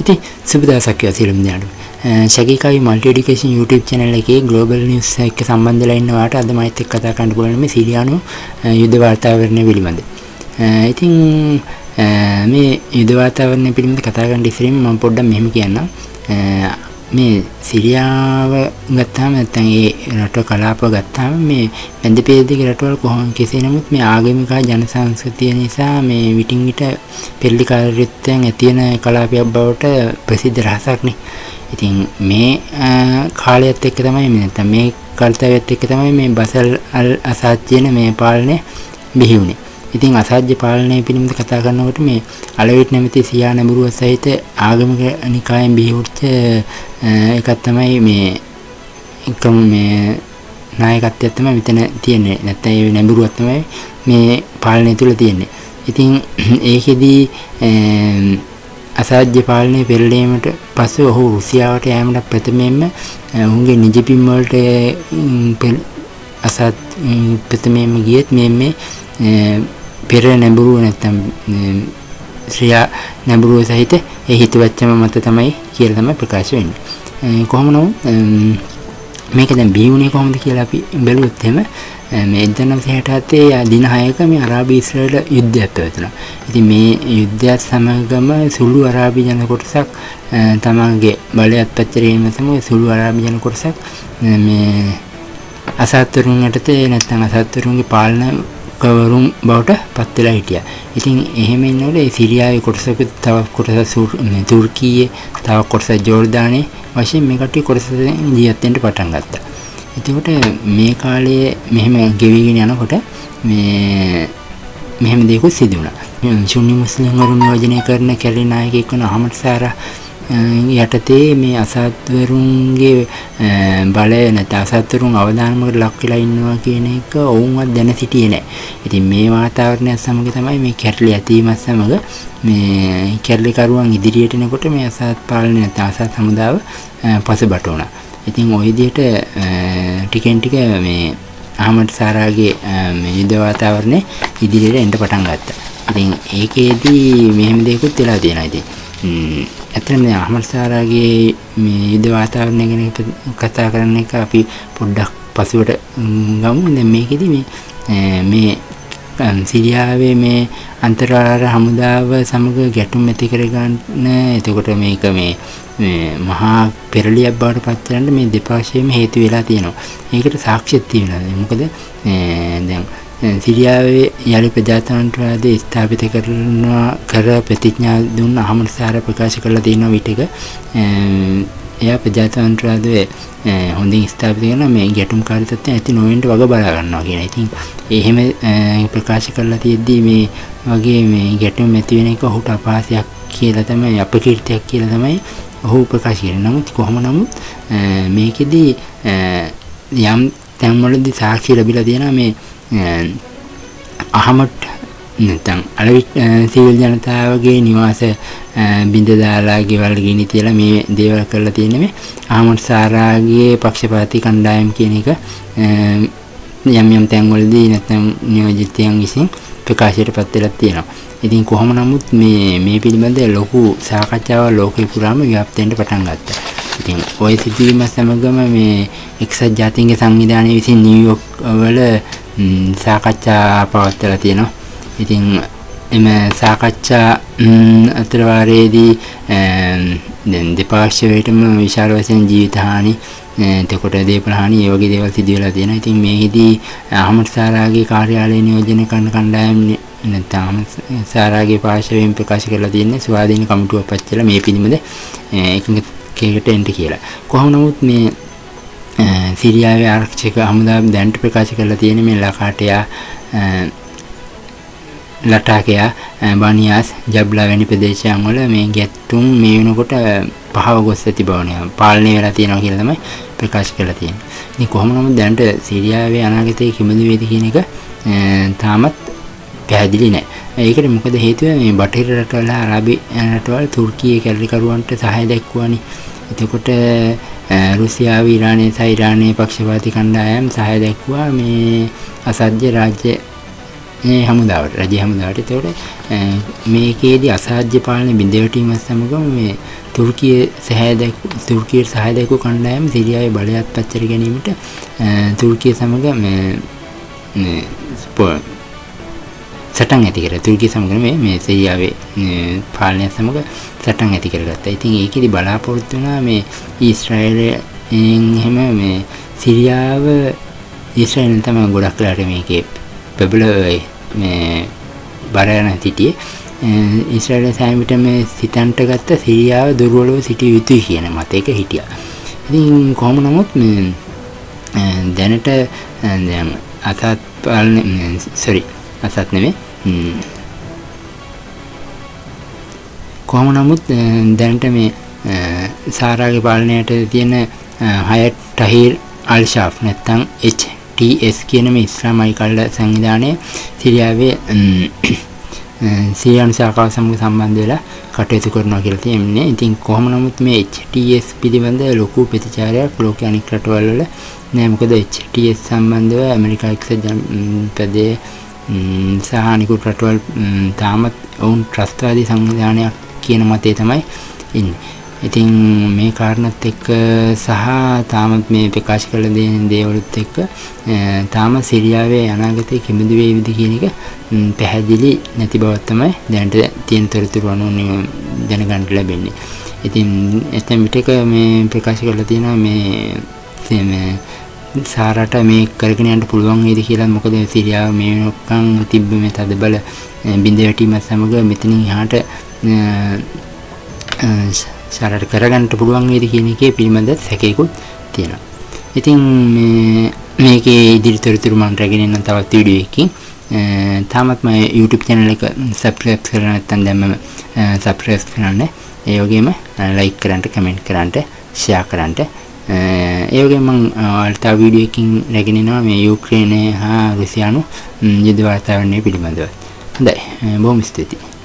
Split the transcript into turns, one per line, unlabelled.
ඉතින් සුබ දවසක් වේවා සියලුම දෙනාට. ශගීකාවි මල්ටි එඩියුකේෂන් YouTube channel එකේ global news එක්ක සම්බන්ධ වෙලා ඉන්නවාට අද මයිත් එක්ක කතා කරන්න පුළුවන් මේ සිරියානු යුද්ධ වාතාවරණය පිළිබඳ. ඉතින් මේ යුද්ධ වාතාවරණය පිළිබඳ කතා කරන්න ඉස්සෙල්ලා මම පොඩ්ඩක් මෙහෙම කියන්නම්. මේ සිරියාව ගත්තාම නැත්නම් ඒ රට කලාප ගත්තාම මේ මැදපෙරදිග රටවල් කොහොම කෙසේ නමුත් මේ ආගමික ජන සංස්කෘතිය නිසා මේ විටින් විට පෙරලිකාරීත්වයන් ඇතිවන කලාපයක් බවට ප්‍රසිද්ධ රහසක් නේ. ඉතින් මේ කාලයත් එක්ක තමයි නැත්නම් මේ කල්තවයත් එක්ක තමයි මේ බසල් අල් අසාද් කියන මේ පාලනය බිහි වුණේ. ඉතින් අසාධ්‍ය පාලනය පිළිබඳ කතා කරනකොට මේ අලවිත් නැමැති සියා නැඹුරුව සහිත ආගමික නිකායෙන් බිහි වුච්ච එකක් තමයි මේ එකම මේ නායකත්වයක් තමයි මෙතන තියෙන්නේ. නැත්නම් ඒ නැඹුරුවක් තමයි මේ පාලනය තුල තියෙන්නේ. ඉතින් ඒකෙදී අසාධ්‍ය පාලනය පෙරළීමට පස්සේ ඔහු රුසියාවට යෑමට ප්‍රථමයෙන්ම ඔහුගේ නිජපින් වලට අසාධ් ප්‍රථමයෙන්ම ගියත් මේ පෙර නැඹුරුව නැත්නම් ශ්‍රියා නැඹුරුව සහිත ඒ හිතවච්චම මත තමයි කියලා තමයි ප්‍රකාශ වෙන්නේ. කොහොම නමුත් මේක දැන් බිහිුනේ කොහොමද කියලා අපි බැලුවොත් එහෙම මේ 1967 දින 6ක මේ අරාබි ඉස්රායල් යුද්ධයක් පැවතුණා. ඉතින් මේ යුද්ධයත් සමගම සුළු අරාබි ජන කොටසක් තමන්ගේ බලයත් පැතිරීම සමග සුළු අරාබි ජන කොටසක් මේ අසත්තුරුන් යටතේ නැත්නම් අසත්තුරුන්ගේ පාලන කවරුම් බවට පත් වෙලා හිටියා. ඉතින් එහෙම ඉන්නකොට ඒ සිරියාවේ කොටසක තව කොටස තුර්කියේ තව කොටස ජෝර්දානයේ වශයෙන් මේ කට්ටිය කොටස ජීවත් වෙන්න පටන් ගත්තා. එතකොට මේ කාලයේ මෙහෙම ගෙවිගෙන යනකොට මේ මෙහෙම දෙයක් සිදු වුණා. සුන්නි මුස්ලිම් වරු නියෝජනය කරන කැලේ නායකයෙක් වන අහමඩ් සාරා යටතේ මේ අසත්වරුන්ගේ බලය නැත්නම් අසත්වරුන් අවදානමකට ලක් වෙලා ඉන්නවා කියන එක ඔවුන්වත් දැන සිටියේ නැහැ. ඉතින් මේ වාතාවරණය සමග තමයි මේ කැටලි ඇතිවීමත් සමග මේ කැටලිකරුවන් ඉදිරියට එනකොට මේ අසත් පාලනය නැත්නම් අසත් හමුදාව පසුබට වුණා. ඉතින් ওই විදිහට ටිකෙන් ටික මේ අහමඩ් සාරාගේ මේ යුද්ධ වාතාවරණය ඉදිරියට එන්න පටන් ගත්තා. ඉතින් ඒකේදී මෙහෙම දෙයක්ත් වෙලා තියෙනවා. ඉතින් ඇත්තටම මේ අහමඩ් සාරාගේ මේ යුද්ධ වාතාවරණය ගැන කතා කරන එක අපි පොඩ්ඩක් පසුවට ගමු. දැන් මේකෙදි මේ සිරියාවේ මේ අන්තරාර්ය හමුදාව සමග ගැටුම් ඇති කරගන්න එතකොට මේක මේ මහා පෙරලියක් බවට පත් කරන්න මේ දෙපාර්ශ්වයේම හේතු වෙලා තියෙනවා. ඒකට සාක්ෂියක් තියෙනවා. මොකද දැන් සිරියාවේ යලි ප්‍රජාතන්ත්‍රවාදය ස්ථාපිත කර ප්‍රතිඥා දුන්න අහමඩ් සාරා ප්‍රකාශ කරලා තියෙනවා විටක එයා ප්‍රජාතන්ත්‍රවාදය හොඳින් ස්ථාපිත කරන මේ ගැටුම්කාරී තත්ත්වයන් ඇති නොවෙන්න වග බලා ගන්නවා කියන. ඉතින් එහෙම ප්‍රකාශ කරලා තියෙද්දී මේ වගේ මේ ගැටුම් ඇති වෙන එක ඔහුට අපහාසයක් කියලා තමයි අපකීර්තියක් කියලා තමයි ඔහු ප්‍රකාශ කරන්නේ. නමුත් කොහොම නමුත් මේකෙදි යම් තැන්වලදී සාක්ෂි ලැබිලා තියෙනවා මේ අහමඩ් නැත්නම් අලවිත් සිවිල් ජනතාවගේ නිවාස බිඳ දාලා ගෙවල් ගිනි තියලා මේ දේවල් කරලා තියෙන්නේ මේ අහමඩ් සාරාගේ පක්ෂපාතී කණ්ඩායම් කියන එක යම් තැන්වලදී නැත්නම් නියෝජිතයන් විසින් ප්‍රකාශයටපත් වෙලා තියෙනවා. ඉතින් කොහොම නමුත් මේ පිළිබඳ ලොකු සාකච්ඡාවක් ලෝකේ පුරාම ව්‍යාප්ත වෙන්න පටන් ගත්තා. ඉතින් ওই සිදුවීම සමගම මේ එක්සත් ජාතීන්ගේ සංවිධානය විසින් නිව්යෝක් වල සාකච්ඡා පවත්වලා තියෙනවා. ඉතින් එම සාකච්ඡා අතරවාරයේදී දැන් දෙපාර්ශ්වයටම විශාල වශයෙන් ජීවිත හානි එතකොට දේපල හානි ඒ වගේ දේවල් සිදු වෙලා තියෙනවා. ඉතින් මේකෙදී අහමඩ් සාරාගේ කාර්යාලය නියෝජනය කරන කණ්ඩායම් නැත්නම් සාරාගේ පාර්ශවයෙන් ප්‍රකාශ කරලා තියෙන්නේ ස්වාධීන කමිටුවක් පත් මේ පිළිබඳ එකකට එන්න කියලා. කොහොම නමුත් මේ සිරියාවේ ආරක්ෂක හමුදාව දැන්ට ප්‍රකාශ කරලා තියෙන මේ ලටාකයා බනියාස් ජබ්ලා වැනි ප්‍රදේශයන් වල මේ ගැටුම් මේ වෙනකොට පහව ගොස් ඇති බවනේ පාලනය වෙලා තියෙනවා කියලා තමයි ප්‍රකාශ කරලා තියෙන්නේ. ඉතින් කොහොම නමුත් දැන්ට සිරියාවේ අනාගතයේ කිමුදු වේද කියන එක තාමත් පැහැදිලි නැහැ. ඒකට මොකද හේතුව මේ බටහිර රටවල අරාබි රටවල් තුර්කියේ කැරලිකරුවන්ට සහාය දැක්වුවානේ. එතකොට රුසියාව ඊරානයේ සහ ඊරානයේ පක්ෂපාතී කණ්ඩායම් සහාය දැක්වුවා මේ අසාධ්‍ය රාජ්‍ය හමුදාවට රජයේ හමුදාවට. ඒතකොට මේකේදී අසාධ්‍ය පාලන බිඳවැටීම සමගම මේ තුර්කියට සහාය දැක්වූ කණ්ඩායම සිරියාවේ බලයත් පත් කර ගැනීමට තුර්කිය සමග මේ සටන් ඇති කරා. තුර්කිය සමග මේ සිරියාවේ පාලනය සමග සටන් ඇති කරගත්තා. ඉතින් ඒකෙදි බලාපොරොත්තු වුණා මේ ඊශ්‍රායලයෙන් එහෙම මේ සිරියාව ඊශ්‍රායලෙන් තමයි ගොඩක් වෙලාට මේකේ ප්‍රබල මේ බරයන සිටියේ. ඊශ්‍රායල සෑම විට මේ සිතන්ට ගත්ත සිරියාව දුර්වලව සිටිය යුතුයි කියන මතයක හිටියා. ඉතින් කොහොම නමුත් මේ දැනට දැන් අසත් පාලන අසත් නෙමෙයි කොහොම නමුත් දැනට මේ සාරාගේ පාලනයට තියෙන හයට් ටහීර් අල් ෂාෆ් නැත්නම් HTS කියන මේ ඉස්ලාමයි කල්ල සංවිධානය සිරියාවේ සිරියානු ශාඛාව සමග සම්බන්ධ වෙලා කටයුතු කරනවා කියලා තියෙන්නේ. ඉතින් කොහොම නමුත් මේ HTS පිළිබඳ ලොකු ප්‍රතිචාරයක් ලෝකයේ අනෙක් රටවල් වල නෑ. මොකද HTS සම්බන්ධව ඇමරිකා එක්සත් ජනපදයේ සහ අනෙකුත් රටවල් තාමත් ඔවුන් ත්‍රස්තවාදී සංවිධානයක් කියන මතය තමයි ඉන්නේ. ඉතින් මේ කාරණත් එක්ක සහ තාමත් මේ ප්‍රකාශ කළ දේවලුත් එක්ක තාම සිරියාවේ අනාගතයේ කිමිදු වේවිද කියන එක පැහැදිලි නැති බවක් තමයි දැනට තියෙන තොරතුරු අනුව දැනගන්න ලැබෙන්නේ. ඉතින් එතෙන් විටක මේ ප්‍රකාශ කරලා තියෙනවා මේ සාරාට මේ කරගෙන යන්න පුළුවන් වේද කියලා. මොකද සිරියාව මේ වෙනකන් තිබ්බ මේ තදබල බිඳවැටීම සමග මෙතනින් එහාට සාරාට කරගන්න පුළුවන් වේද කියන එකේ පිළිබඳ සැකයකුත් තියෙනවා. ඉතින් මේකේ ඉදිරි තොරතුරු මම රැගෙන යන තවත් වීඩියෝ එකකින් තාමත් මම YouTube channel එක subscribe කරලා නැත්නම් දැන් මම subscribe කරන්න. ඒ වගේම like කරන්න, comment කරන්න, share කරන්න. ඒ වගේම මම අල්තා වීඩියෝ එකකින් රැගෙන යනවා මේ යුක්‍රේනය හා රුසියානු යුද්ධ වාතාවරණය පිළිබඳව. හොඳයි, බොහොම ස්තුතියි.